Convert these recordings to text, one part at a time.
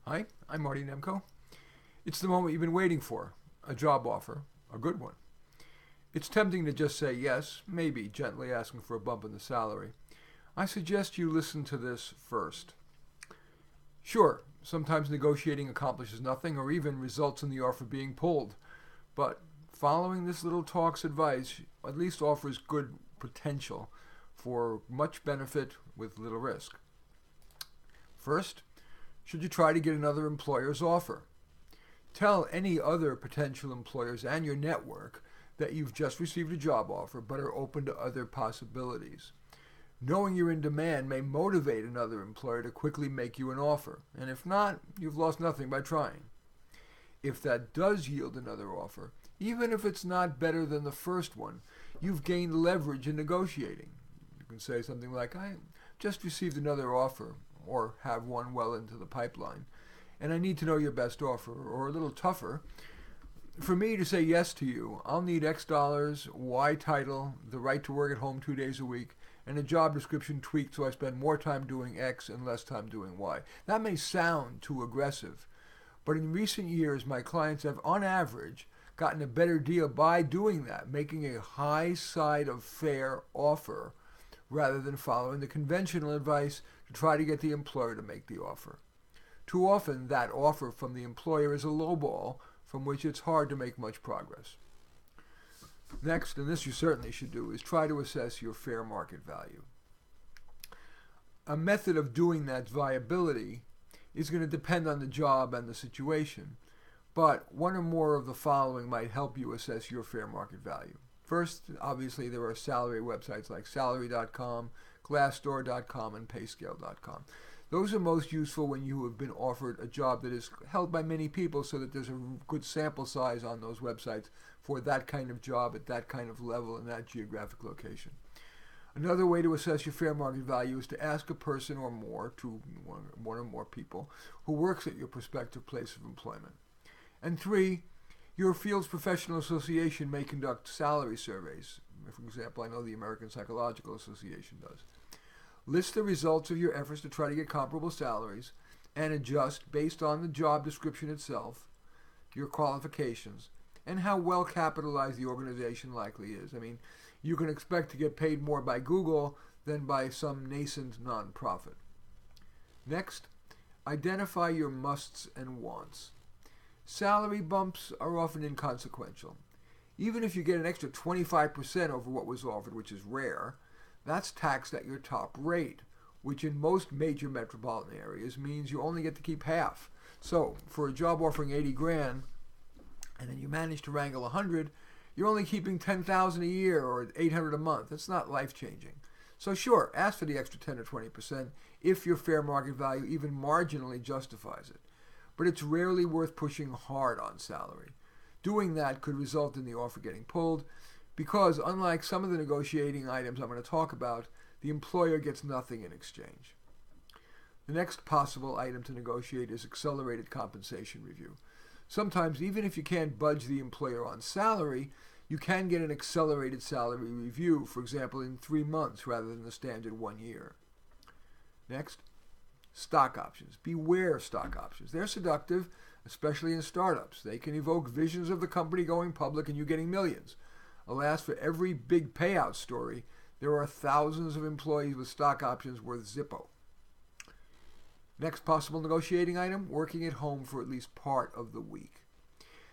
Hi, I'm Marty Nemko. It's the moment you've been waiting for, a job offer, a good one. It's tempting to just say yes, maybe gently asking for a bump in the salary. I suggest you listen to this first. Sure, sometimes negotiating accomplishes nothing or even results in the offer being pulled, but following this little talk's advice at least offers good potential for much benefit with little risk. First, should you try to get another employer's offer? Tell any other potential employers and your network that you've just received a job offer but are open to other possibilities. Knowing you're in demand may motivate another employer to quickly make you an offer, and if not, you've lost nothing by trying. If that does yield another offer, even if it's not better than the first one, you've gained leverage in negotiating. You can say something like, I just received another offer, or have one well into the pipeline, and I need to know your best offer, or a little tougher. For me to say yes to you, I'll need X dollars, Y title, the right to work at home 2 days a week, and a job description tweaked so I spend more time doing X and less time doing Y. That may sound too aggressive, but in recent years, my clients have, on average, gotten a better deal by doing that, making a high side of fair offer rather than following the conventional advice to try to get the employer to make the offer. Too often, that offer from the employer is a lowball from which it's hard to make much progress. Next, and this you certainly should do, is try to assess your fair market value. A method of doing that viability is going to depend on the job and the situation, but one or more of the following might help you assess your fair market value. First, obviously, there are salary websites like salary.com, glassdoor.com, and payscale.com. Those are most useful when you have been offered a job that is held by many people so that there's a good sample size on those websites for that kind of job at that kind of level in that geographic location. Another way to assess your fair market value is to ask a person or more, to one or more people, who works at your prospective place of employment. And three, your field's professional association may conduct salary surveys. For example, I know the American Psychological Association does. List the results of your efforts to try to get comparable salaries and adjust based on the job description itself, your qualifications, and how well capitalized the organization likely is. I mean, you can expect to get paid more by Google than by some nascent nonprofit. Next, identify your musts and wants. Salary bumps are often inconsequential. Even if you get an extra 25% over what was offered, which is rare, that's taxed at your top rate, which in most major metropolitan areas means you only get to keep half. So, for a job offering 80 grand, and then you manage to wrangle 100, you're only keeping 10,000 a year or 800 a month. That's not life-changing. So sure, ask for the extra 10 or 20% if your fair market value even marginally justifies it. But it's rarely worth pushing hard on salary. Doing that could result in the offer getting pulled because, unlike some of the negotiating items I'm going to talk about, the employer gets nothing in exchange. The next possible item to negotiate is accelerated compensation review. Sometimes, even if you can't budge the employer on salary, you can get an accelerated salary review, for example, in 3 months rather than the standard 1 year. Next, stock options. Beware stock options. They're seductive, especially in startups. They can evoke visions of the company going public and you getting millions. Alas, for every big payout story, there are thousands of employees with stock options worth Zippo. Next possible negotiating item, working at home for at least part of the week.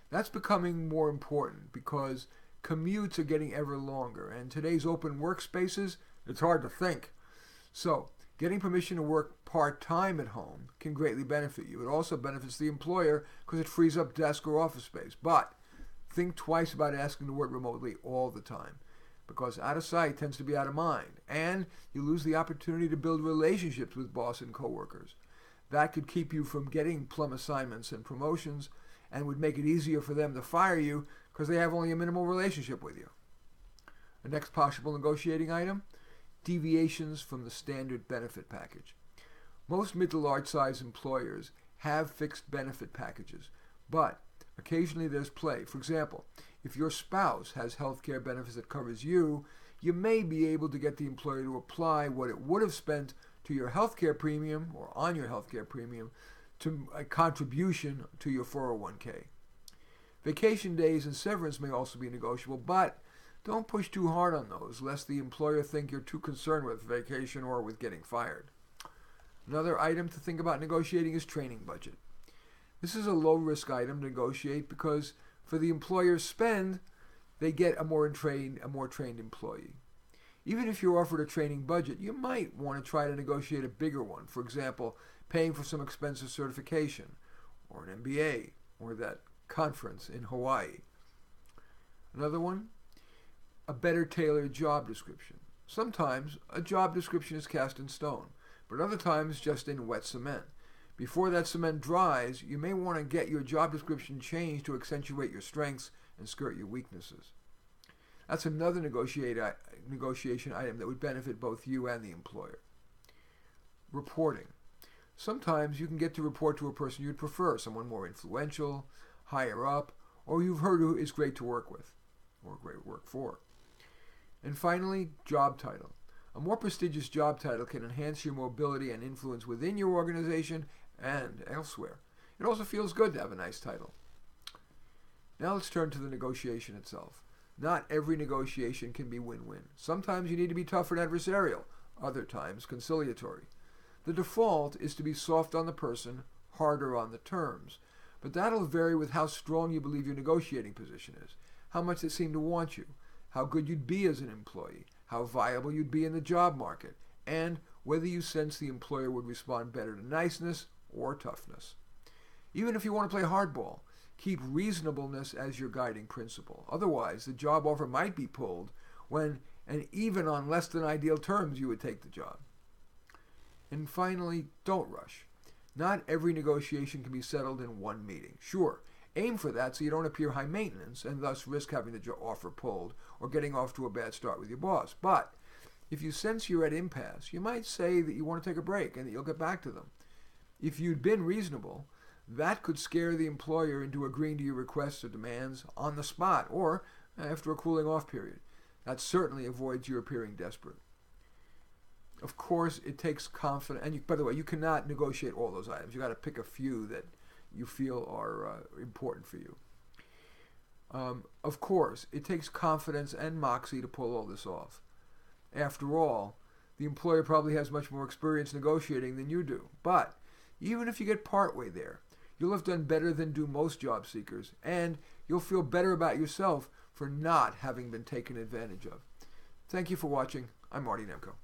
That's becoming more important because commutes are getting ever longer, and today's open workspaces, it's hard to think. So, getting permission to work part-time at home can greatly benefit you. It also benefits the employer because it frees up desk or office space. But think twice about asking to work remotely all the time, because out of sight tends to be out of mind, and you lose the opportunity to build relationships with boss and coworkers. That could keep you from getting plum assignments and promotions and would make it easier for them to fire you because they have only a minimal relationship with you. The next possible negotiating item, deviations from the standard benefit package. Most mid to large size employers have fixed benefit packages, but occasionally there's play. For example, if your spouse has health care benefits that covers you, you may be able to get the employer to apply what it would have spent to your health care premium or on your health care premium to a contribution to your 401k. Vacation days and severance may also be negotiable, but don't push too hard on those, lest the employer think you're too concerned with vacation or with getting fired. Another item to think about negotiating is training budget. This is a low-risk item to negotiate because for the employer's spend, they get a more trained employee. Even if you're offered a training budget, you might want to try to negotiate a bigger one. For example, paying for some expensive certification, or an MBA, or that conference in Hawaii. Another one, a better tailored job description. Sometimes a job description is cast in stone, but other times just in wet cement. Before that cement dries, you may want to get your job description changed to accentuate your strengths and skirt your weaknesses. That's another negotiation item that would benefit both you and the employer. Reporting. Sometimes you can get to report to a person you'd prefer, someone more influential, higher up, or you've heard who is great to work with, or great to work for. And finally, job title. A more prestigious job title can enhance your mobility and influence within your organization and elsewhere. It also feels good to have a nice title. Now let's turn to the negotiation itself. Not every negotiation can be win-win. Sometimes you need to be tough and adversarial, other times conciliatory. The default is to be soft on the person, harder on the terms. But that'll vary with how strong you believe your negotiating position is, how much they seem to want you, how good you'd be as an employee, how viable you'd be in the job market, and whether you sense the employer would respond better to niceness or toughness. Even if you want to play hardball, keep reasonableness as your guiding principle. Otherwise, the job offer might be pulled when, and even on less than ideal terms, you would take the job. And finally, don't rush. Not every negotiation can be settled in one meeting. Sure, aim for that so you don't appear high maintenance and thus risk having the offer pulled or getting off to a bad start with your boss. But if you sense you're at impasse, you might say that you want to take a break and that you'll get back to them. If you'd been reasonable, that could scare the employer into agreeing to your requests or demands on the spot or after a cooling off period. That certainly avoids you appearing desperate. Of course, it takes confidence, and by the way, you cannot negotiate all those items. You got to pick a few that you feel are important for you. Of course, it takes confidence and moxie to pull all this off. After all, the employer probably has much more experience negotiating than you do. But even if you get partway there, you'll have done better than do most job seekers, and you'll feel better about yourself for not having been taken advantage of. Thank you for watching. I'm Marty Nemko.